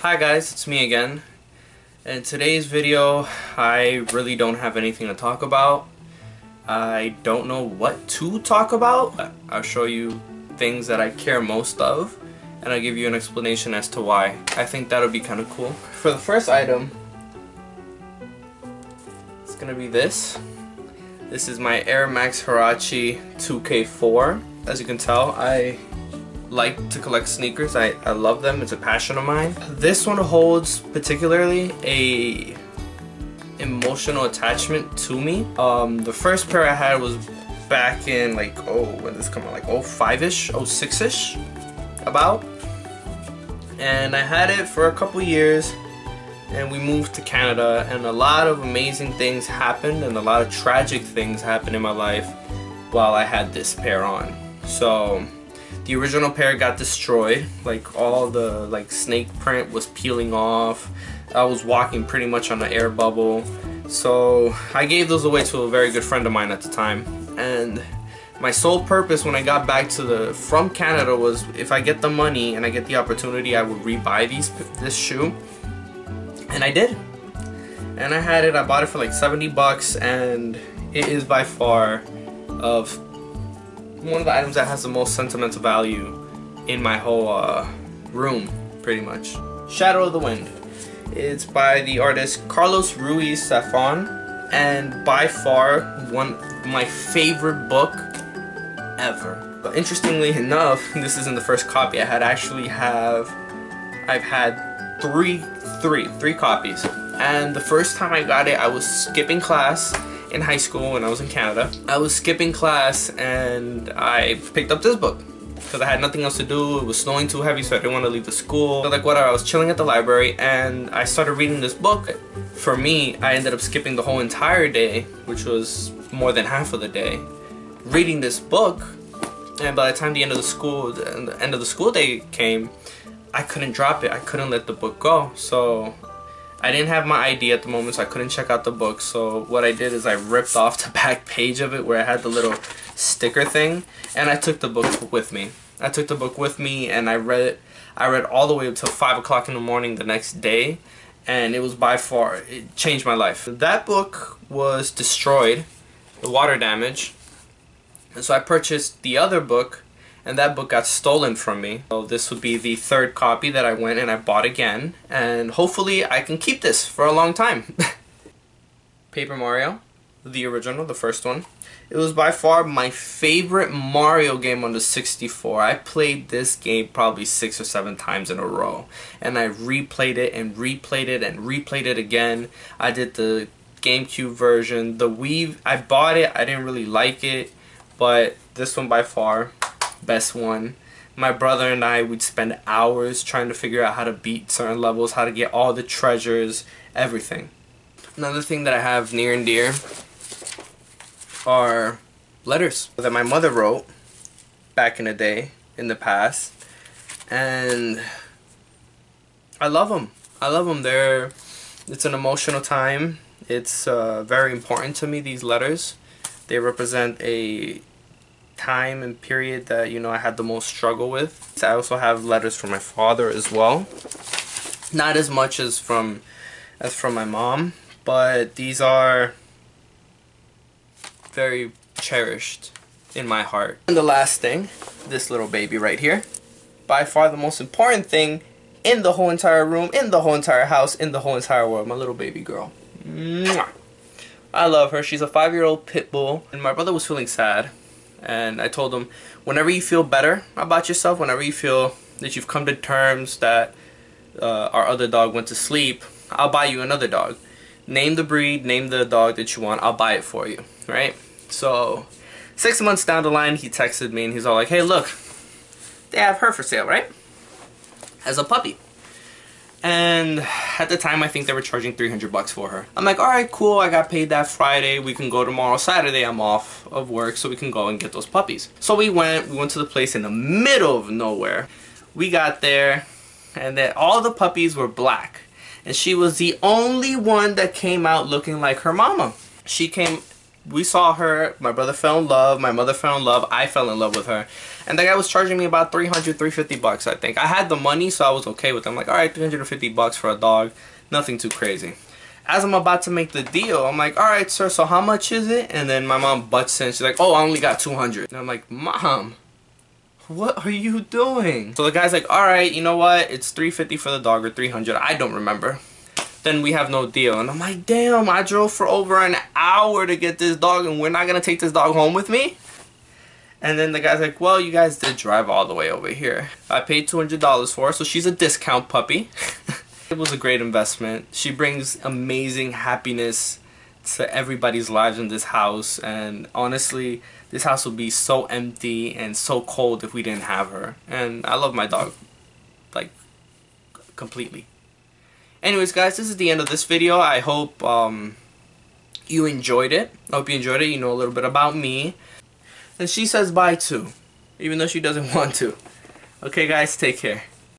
Hi guys, it's me again. In today's video, I really don't have anything to talk about. I don't know what to talk about. I'll show you things that I care most of, and I'll give you an explanation as to why. I think that'll be kind of cool. For the first item, it's gonna be this. This is my Air Max Huarache 2K4. As you can tell, I like to collect sneakers. I love them. It's a passion of mine. This one holds particularly a emotional attachment to me. The first pair I had was back in when did this come out? Like 05-ish, 06-ish about. And I had it for a couple years, and we moved to Canada, and a lot of amazing things happened and a lot of tragic things happened in my life while I had this pair on. So the original pair got destroyed. Like all the snake print was peeling off. I was walking pretty much on an air bubble. So I gave those away to a very good friend of mine at the time. And my sole purpose when I got back from Canada was, if I get the money and I get the opportunity, I would rebuy this shoe. And I did. And I had it. I bought it for like 70 bucks, and it is by far one of the items that has the most sentimental value in my whole room, pretty much. Shadow of the Wind. It's by the artist Carlos Ruiz Zafón, and by far my favorite book ever. But interestingly enough, this isn't the first copy I had. I've had three copies. And the first time I got it, I was skipping class in high school when I was in Canada. I was skipping class and I picked up this book because I had nothing else to do. It was snowing too heavy, so I didn't want to leave the school. So whatever, I was chilling at the library and I started reading this book. For me, I ended up skipping the whole entire day, which was more than half of the day, reading this book. And by the time the end of the school day came, I couldn't drop it. I couldn't let the book go. So I didn't have my ID at the moment, so I couldn't check out the book. So what I did is I ripped off the back page of it where I had the little sticker thing, and I took the book with me. And I read it. I read all the way up till 5 o'clock in the morning the next day, and it changed my life. That book was destroyed, the water damage, and so I purchased the other book, and that book got stolen from me. So this would be the third copy that I went and I bought again, and hopefully I can keep this for a long time. Paper Mario, the original, the first one. It was by far my favorite Mario game on the 64. I played this game probably 6 or 7 times in a row, and I replayed it and replayed it and replayed it again. I did the GameCube version. The Wii, I bought it, I didn't really like it, but this one by far, best one. My brother and I would spend hours trying to figure out how to beat certain levels, how to get all the treasures, everything. Another thing that I have near and dear are letters that my mother wrote back in the day, in the past, and I love them. It's an emotional time. It's very important to me, these letters. They represent a time and period that I had the most struggle with. I also have letters from my father as well, not as much as from my mom, but these are very cherished in my heart. And the last thing, this little baby right here, by far the most important thing in the whole entire room, in the whole entire house, in the whole entire world. My little baby girl. Mwah. I love her. She's a 5-year-old pit bull, and my brother was feeling sad. And I told him, whenever you feel better about yourself, whenever you feel that you've come to terms that our other dog went to sleep, I'll buy you another dog. Name the breed, name the dog that you want, I'll buy it for you, right? So 6 months down the line, he texted me and he's all like, hey, look, they have her for sale, right? As a puppy. And at the time, I think they were charging 300 bucks for her. I'm like, alright, cool, I got paid that Friday, we can go tomorrow. Saturday, I'm off of work, so we can go and get those puppies. So we went to the place in the middle of nowhere. We got there, and then all the puppies were black. And she was the only one that came out looking like her mama. She came we saw her, my brother fell in love, my mother fell in love, I fell in love with her. And the guy was charging me about 300, 350 bucks, I think. I had the money, so I was okay with it. I'm like, alright, 350 bucks for a dog. Nothing too crazy. As I'm about to make the deal, I'm like, alright, sir, so how much is it? And then my mom butts in. She's like, oh, I only got 200. And I'm like, Mom, what are you doing? So the guy's like, alright, you know what? It's 350 for the dog, or 300. I don't remember. Then we have no deal. And I'm like, damn, I drove for over an hour to get this dog, and we're not gonna take this dog home with me? And then the guy's like, well, you guys did drive all the way over here. I paid $200 for her, so she's a discount puppy. It was a great investment. She brings amazing happiness to everybody's lives in this house, and honestly, this house would be so empty and so cold if we didn't have her. And I love my dog, like, completely. Anyways, guys, this is the end of this video. I hope you enjoyed it. I hope you enjoyed it. You know a little bit about me. And she says bye too, even though she doesn't want to. Okay, guys, take care.